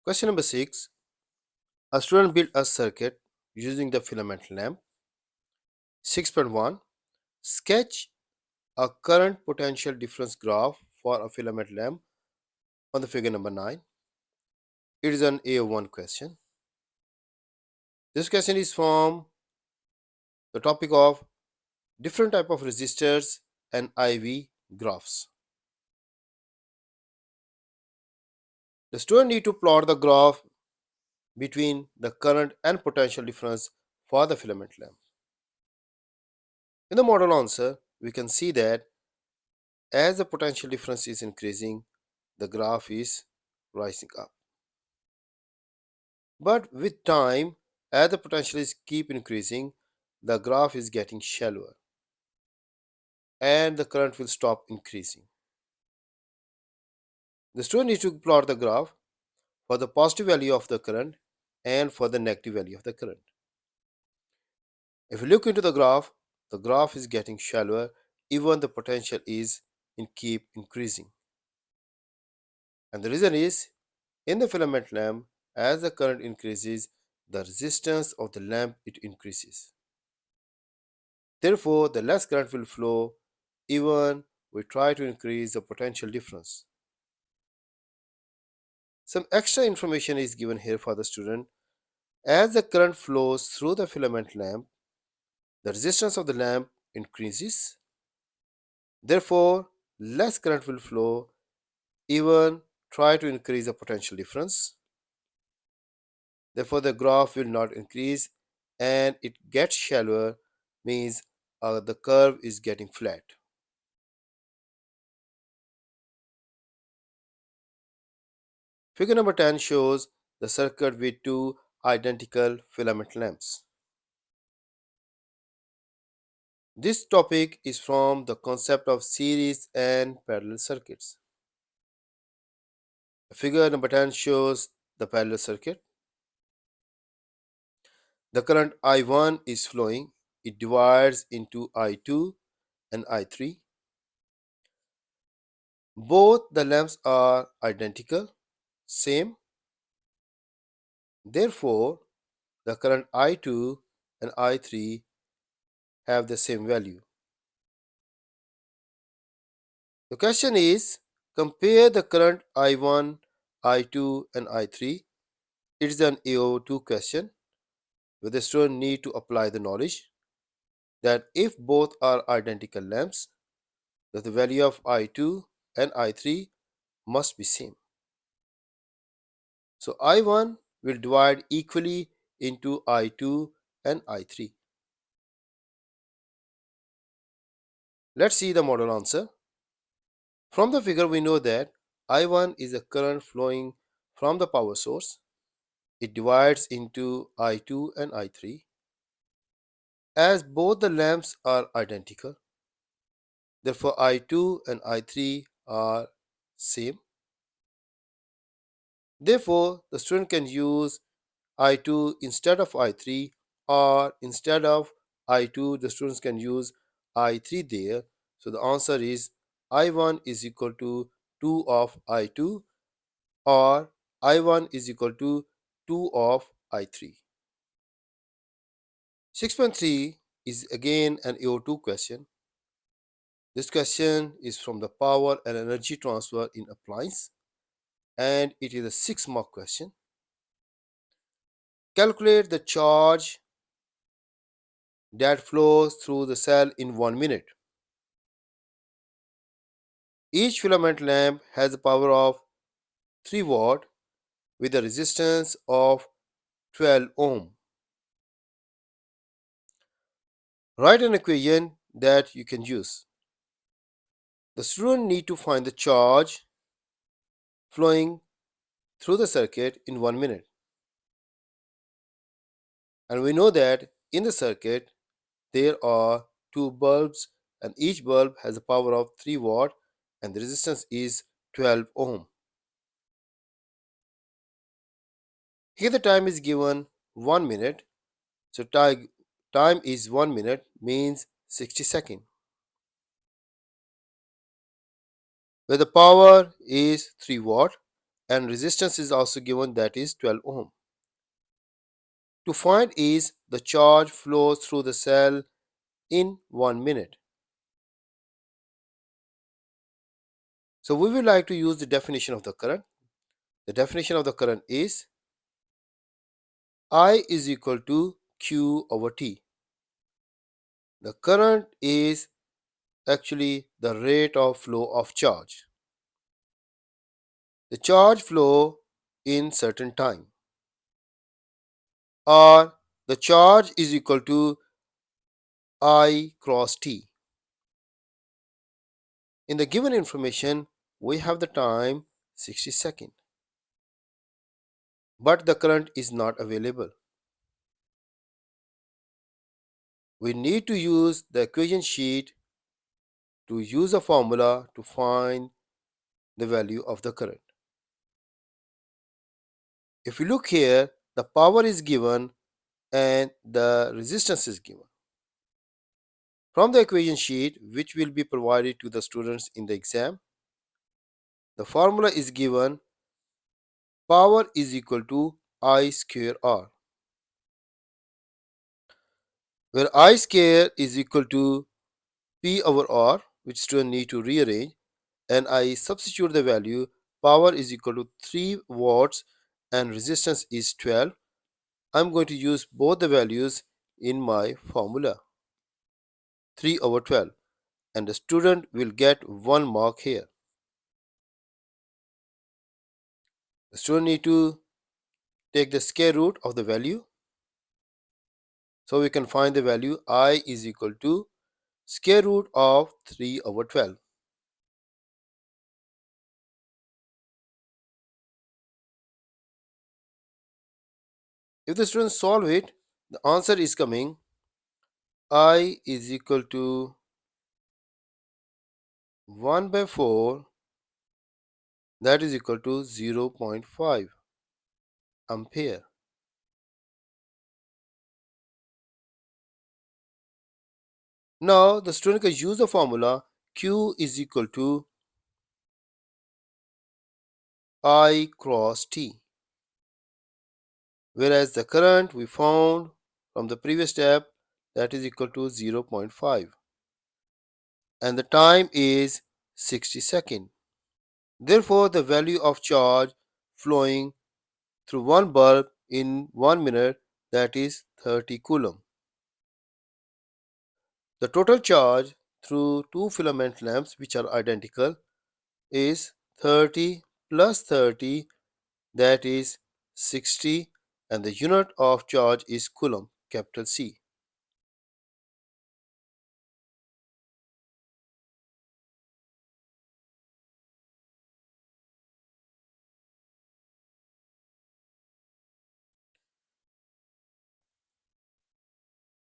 Question number 6. A student built a circuit using the filament lamp. 6.1. Sketch a current potential difference graph for a filament lamp on the figure number 9. It is an AO1 question. This question is from the topic of different type of resistors and IV graphs. The student need to plot the graph between the current and potential difference for the filament lamp. In the model answer, we can see that as the potential difference is increasing, the graph is rising up. But with time, as the potential is keep increasing, the graph is getting shallower and the current will stop increasing. The student needs to plot the graph for the positive value of the current and for the negative value of the current. If you look into the graph is getting shallower, even the potential is in keep increasing. And the reason is, in the filament lamp, as the current increases, the resistance of the lamp it increases. Therefore, the less current will flow even we try to increase the potential difference. Some extra information is given here for the student. As the current flows through the filament lamp, the resistance of the lamp increases. Therefore, less current will flow even try to increase the potential difference. Therefore, the graph will not increase and it gets shallower, means the curve is getting flat. Figure number 10 shows the circuit with two identical filament lamps. This topic is from the concept of series and parallel circuits. Figure number 10 shows the parallel circuit. The current I1 is flowing. It divides into I2 and I3. Both the lamps are identical, same. Therefore, the current I2 and I3 have the same value. The question is, compare the current I1, I2 and I3. It is an AO2 question where the student need to apply the knowledge that if both are identical lamps, that the value of I2 and I3 must be same. So I1 will divide equally into I2 and I3. Let's see the model answer. From the figure we know that I1 is a current flowing from the power source. It divides into I2 and I3. As both the lamps are identical, therefore I2 and I3 are same. Therefore, the student can use I2 instead of I3, or instead of I2, the students can use I3 there. So the answer is I1 is equal to 2 of I2, or I1 is equal to 2 of I3. 6.3 is again an AO2 question. This question is from the power and energy transfer in appliance, and it is a 6-mark question. Calculate the charge that flows through the cell in 1 minute. Each filament lamp has a power of 3 watt with a resistance of 12 ohm. Write an equation that you can use. The student need to find the charge flowing through the circuit in 1 minute. And we know that in the circuit there are two bulbs and each bulb has a power of 3 watt and the resistance is 12 ohm. Here the time is given 1 minute. So time is 1 minute means 60 seconds. Where the power is 3 watt and resistance is also given, that is 12 ohm. To find is the charge flows through the cell in 1 minute. So we would like to use the definition of the current. The definition of the current is I is equal to Q over T. The current is actually the rate of flow of charge. The charge flow in certain time, or the charge is equal to I cross T. In the given information, we have the time 60 seconds, but the current is not available. We need to use the equation sheet to use a formula to find the value of the current. If you look here, the power is given and the resistance is given. From the equation sheet, which will be provided to the students in the exam, the formula is given power is equal to I square R, where I square is equal to P over R, which students need to rearrange, and I substitute the value power is equal to 3 watts and resistance is 12. I'm going to use both the values in my formula, 3 over 12, and the student will get 1 mark here. The student need to take the square root of the value, so we can find the value I is equal to square root of 3 over 12. If the students solve it, the answer is coming I is equal to 1 by 4, that is equal to 0.5 ampere. Now the student can use the formula Q is equal to I cross T, whereas the current we found from the previous step, that is equal to 0.5, and the time is 60 seconds. Therefore, the value of charge flowing through one bulb in 1 minute, that is 30 coulomb. The total charge through two filament lamps which are identical is 30 plus 30, that is 60, and the unit of charge is coulomb, capital C.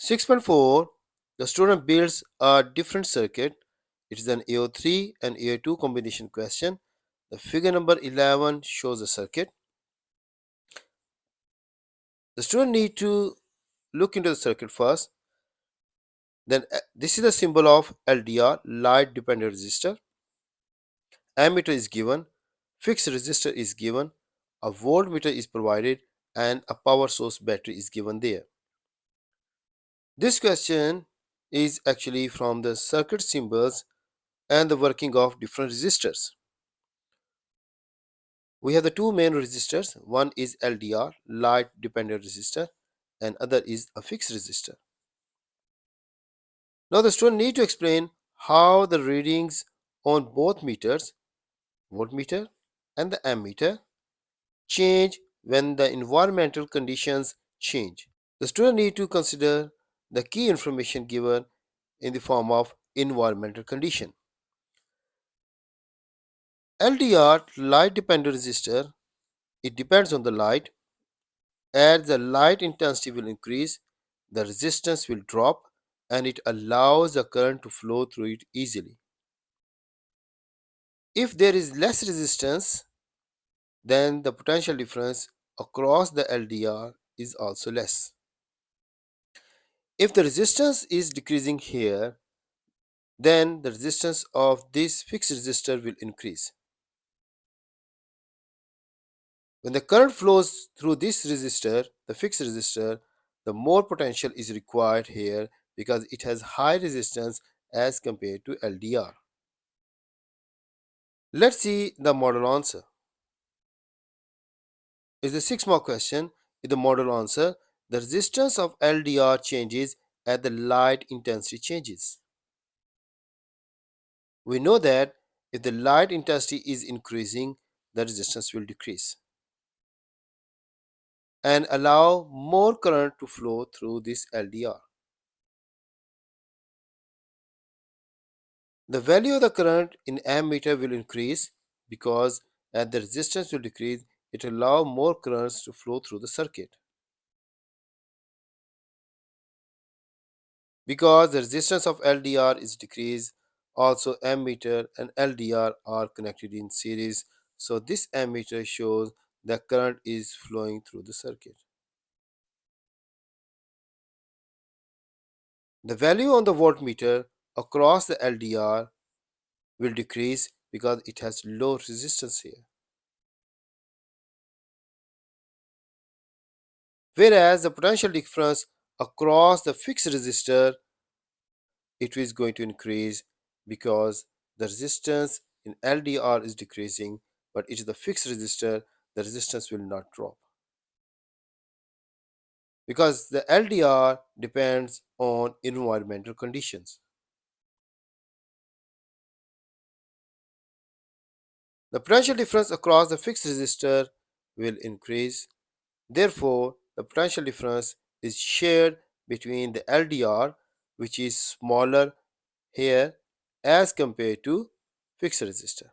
Six point four, the student builds a different circuit. It is an AO3 and AO2 combination question. The figure number 11 shows the circuit. The student need to look into the circuit first. Then this is the symbol of LDR, light dependent resistor. Ammeter is given, fixed resistor is given, a voltmeter is provided, and a power source battery is given there. This question is actually from the circuit symbols and the working of different resistors. We have the two main resistors. One is LDR, light dependent resistor, and other is a fixed resistor. Now the student need to explain how the readings on both meters, voltmeter and the ammeter, change when the environmental conditions change. The student need to consider the key information given in the form of environmental condition. LDR, light dependent resistor, it depends on the light. As the light intensity will increase, the resistance will drop and it allows the current to flow through it easily. If there is less resistance, then the potential difference across the LDR is also less. If the resistance is decreasing here, then the resistance of this fixed resistor will increase. When the current flows through this resistor, the fixed resistor, the more potential is required here because it has high resistance as compared to LDR. Let's see the model answer. Is the 6 mark question. Is the model answer, the resistance of LDR changes as the light intensity changes. We know that if the light intensity is increasing, the resistance will decrease and allow more current to flow through this LDR. The value of the current in ammeter will increase because as the resistance will decrease, it will allow more currents to flow through the circuit. Because the resistance of LDR is decreased, also ammeter and LDR are connected in series. So this ammeter shows the current is flowing through the circuit. The value on the voltmeter across the LDR will decrease because it has low resistance here. Whereas the potential difference across the fixed resistor, it is going to increase because the resistance in LDR is decreasing, but it is the fixed resistor, the resistance will not drop. Because the LDR depends on environmental conditions. The potential difference across the fixed resistor will increase. Therefore, the potential difference is shared between the LDR, which is smaller here as compared to fixed resistor.